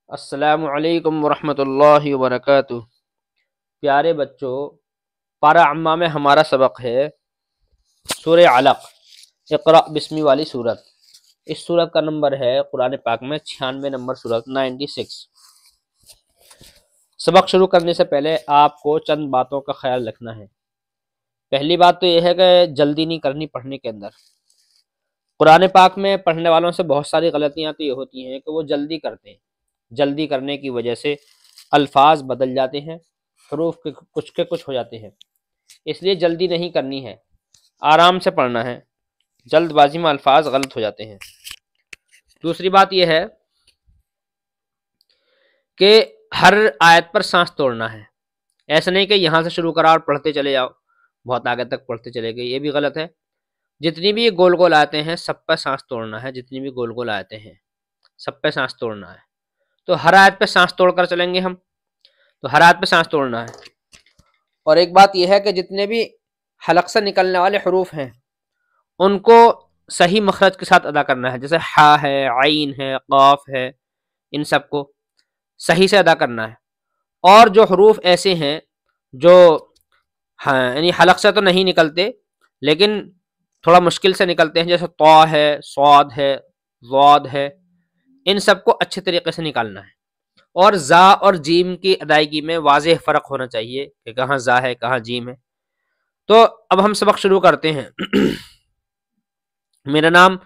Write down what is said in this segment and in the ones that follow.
السلام علیکم ورحمۃ اللہ وبرکاتہ۔ پیارے بچوں، پارہ عامہ میں ہمارا سبق ہے سورہ علق، اقرأ بسمی والی صورت۔ اس صورت کا نمبر ہے قرآن پاک میں 96 نمبر صورت 96۔ سبق شروع کرنے سے پہلے آپ کو چند باتوں کا خیال رکھنا ہے۔ پہلی بات تو یہ ہے کہ جلدی نہیں کرنی پڑھنے کے اندر۔ قرآن پاک میں پڑھنے والوں سے بہت ساری غلطیاں تو یہ ہوتی ہیں کہ وہ جلدی کرتے ہیں، جلدی کرنے کی وجہ سے الفاظ بدل جاتے ہیں، حروف کے کچھ ہو جاتے ہیں، اس لیے جلدی نہیں کرنی ہے، آرام سے پڑھنا ہے، جلد بازی میں الفاظ غلط ہو جاتے ہیں۔ دوسری بات یہ ہے کہ ہر آیت پر سانس توڑنا ہے، ایسا نہیں کہ یہاں سے شروع کرا اور پڑھتے چلے جاؤ، بہت آگے تک پڑھتے چلے گئے، یہ بھی غلط ہے۔ جتنی بھی یہ گول گول آتے ہیں سب پہ سانس توڑنا ہے، جتنی بھی گول گول آتے ہیں سب پہ سانس توڑنا ہے۔ تو ہر آیت پہ سانس توڑ کر چلیں گے ہم، تو ہر آیت پہ سانس توڑنا ہے۔ اور ایک بات یہ ہے کہ جتنے بھی حلق سے نکلنے والے حروف ہیں ان کو صحیح مخرج کے ساتھ ادا کرنا ہے، جیسے حا ہے، عین ہے، قاف ہے، ان سب کو صحیح سے ادا کرنا ہے۔ اور جو حروف ایسے ہیں جو یعنی حلق سے تو نہیں نکلتے لیکن تھوڑا مشکل سے نکلتے ہیں، جیسے طا ہے، صاد ہے، ضاد ہے، ان سب کو اچھے طریقے سے نکالنا ہے۔ اور زا اور جیم کی ادائیگی میں واضح فرق ہونا چاہیے کہ کہاں زا ہے کہاں جیم ہے۔ تو اب ہم سبق شروع کرتے ہیں۔ میرا نام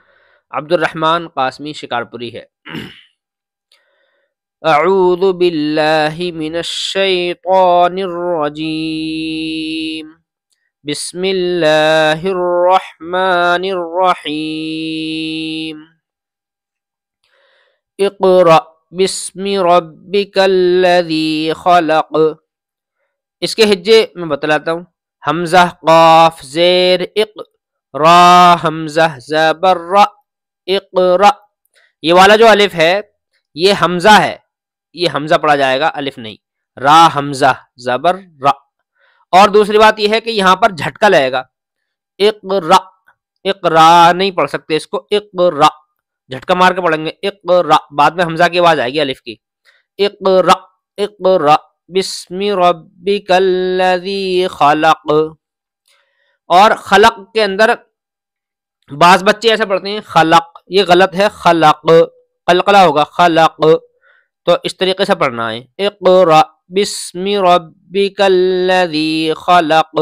عبد الرحمن قاسمی شکارپوری ہے۔ اعوذ باللہ من الشیطان الرجیم، بسم اللہ الرحمن الرحیم، اقرأ بسم ربک الذی خلق۔ اس کے ہجے میں بتلاتا ہوں۔ حمزہ قاف زیر اق، را حمزہ زبر را، اقرأ، یہ والا جو الف ہے یہ حمزہ ہے، یہ حمزہ پڑھا جائے گا، الف نہیں، را حمزہ زبر را۔ اور دوسری بات یہ ہے کہ یہاں پر جھٹکا لگے گا، اقرأ، اقرا نہیں پڑھ سکتے اس کو، اقرأ جھٹکا مار کے پڑھیں گے، اقرأ، بعد میں حمزہ کی آواز آئے گی الف کی، اقرأ، اقرأ بسم ربک الذی خلق۔ اور خلق کے اندر بعض بچے ایسا پڑھتے ہیں خلق، یہ غلط ہے، خلق قلقلہ ہوگا، خلق، تو اس طریقے سے پڑھنا ہے، اقرأ بسم ربک الذی خلق،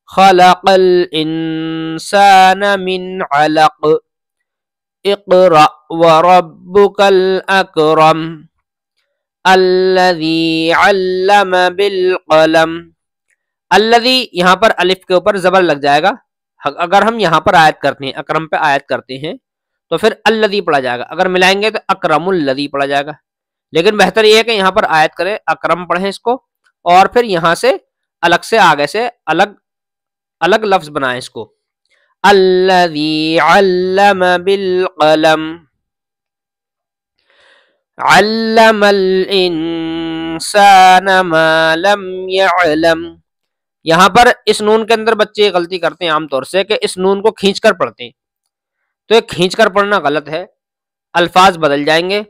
خلق الانسان من علق، اقرأ وربک الاکرم الذی علم بالقلم۔ الذی یہاں پر الف کے اوپر زبر لگ جائے گا، اگر ہم یہاں پر آیت کرتے ہیں، اکرم پہ آیت کرتے ہیں تو پھر الذی پڑھا جائے گا، اگر ملائیں گے تو اکرم الذی پڑھا جائے گا، لیکن بہتر یہ ہے کہ یہاں پر آیت کریں، اکرم پڑھیں اس کو، اور پھر یہاں سے الگ سے آگے سے الگ الگ لفظ بنائیں اس کو، الذی علم بالقلم، علم الانسان ما لم يعلم۔ یہاں پر اس نون کے اندر بچے غلطی کرتے ہیں عام طور سے کہ اس نون کو کھینچ کر پڑھتے ہیں، تو یہ کھینچ کر پڑھنا غلط ہے، الفاظ بدل جائیں گے،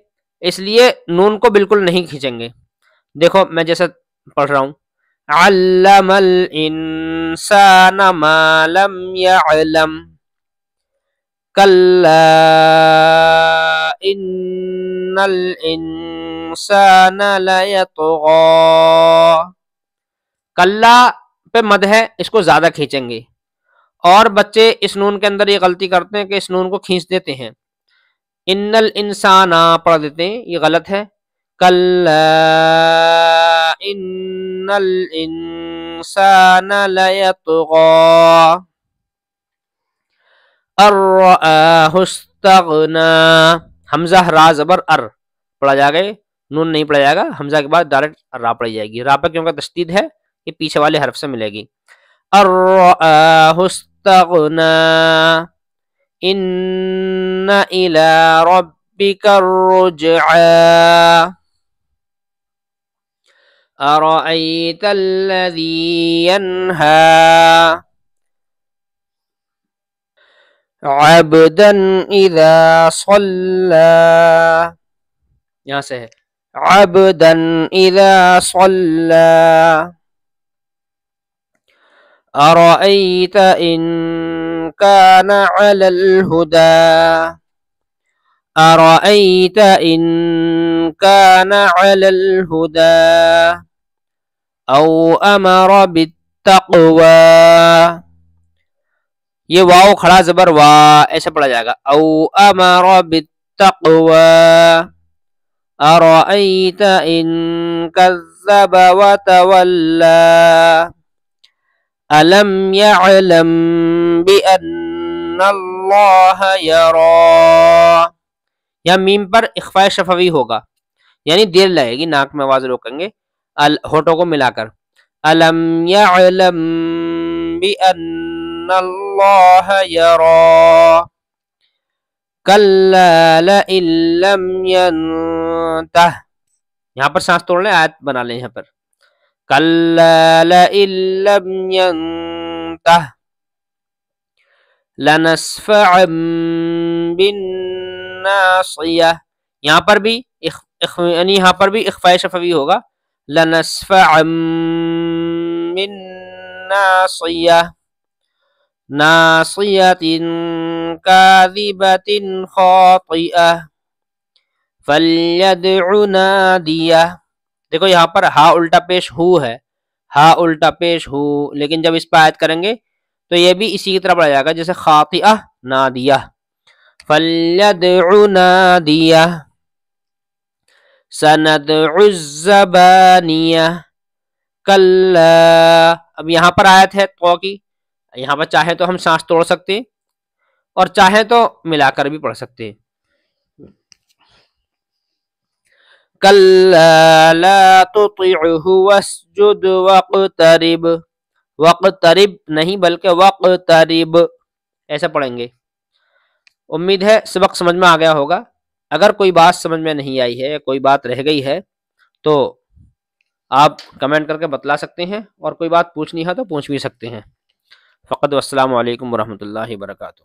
اس لیے نون کو بالکل نہیں کھینچیں گے۔ دیکھو میں جیسے پڑھ رہا ہوں، علم الانسان ما لم يعلم، کلا ان الانسان لیطغی، کلا پہ مد ہے، اس کو زیادہ کھینچیں گے، اور بچے اس نون کے اندر یہ غلطی کرتے ہیں کہ اس نون کو کھینچ دیتے ہیں، ان الانسان پڑھ دیتے ہیں، یہ غلط ہے، کلا ان الانسان لیطغی ان رآہ استغنی، حمزہ را زبر ار پڑھا جائے گا، نون نہیں پڑھا جائے گا، حمزہ کے بعد ڈائریکٹ را پڑھی جائے گی، را پہ کیونکہ تشدید ہے یہ پیچھے والے حرف سے ملے گی، ان رآہ استغنی ان الی ربک الرجعی ارأیت الذی ینہی عبدا اذا صلی، یہاں سے ہے عبدا اذا صلى أرأيت إن كان على الهدى أرأيت إن كان على الهدى أو أمر بالتقوى. یہ واو کھڑا زبر وا ایسے پڑھا جائے گا. او امر بالتقوى أرأيت إن كذب وتولى ألم يعلم بأن الله يرى. یہاں میم پر اخفاء شفوی ہوگا یعنی دیر لگے گی، ناک میں آواز روکیں گے ہونٹوں کو ملا کر. الم يعلم بأن الله يرى كلا لئن لم ينته. یہاں پر سانس توڑ لیں، آیت بنا لیں. یہاں پر كلا لئن لم ينته لنسفعا بالناصية. یہاں پر بھی یعنی یہاں پر بھی اخفاء شفوی ہوگا. لنسفعا بالناصية ناصية كاذبة خاطئة فليدع ناديه. دیکھو یہاں پر ہا الٹا پیش ہو ہے، ہا الٹا پیش ہو، لیکن جب اس پہ آیت کریں گے تو یہ بھی اسی کی طرح پڑھا جائے گا جیسے خاطئہ نادیہ. فَلْيَدْعُ نَادِيَهْ سَنَدْعُ الزَّبَانِيَةَ كَلَّا. اب یہاں پر آیت ہے تو کی، یہاں پر چاہیں تو ہم سانس توڑ سکتے ہیں اور چاہیں تو ملا کر بھی پڑھ سکتے ہیں. كَلَّا لَا تُطِعْهُ وَاسْجُدْ وَاقْتَرِبْ. وَاقْتَرِبْ نہیں بلکہ وَاقْتَرِبْ ایسا پڑھیں گے. امید ہے سبق سمجھ میں آ گیا ہوگا. اگر کوئی بات سمجھ میں نہیں آئی ہے، کوئی بات رہ گئی ہے تو آپ کمنٹ کر کے بتلا سکتے ہیں، اور کوئی بات پوچھنی ہے تو پوچھ بھی سکتے ہیں. فقط والسلام علیکم ورحمۃ اللہ وبرکاتہ.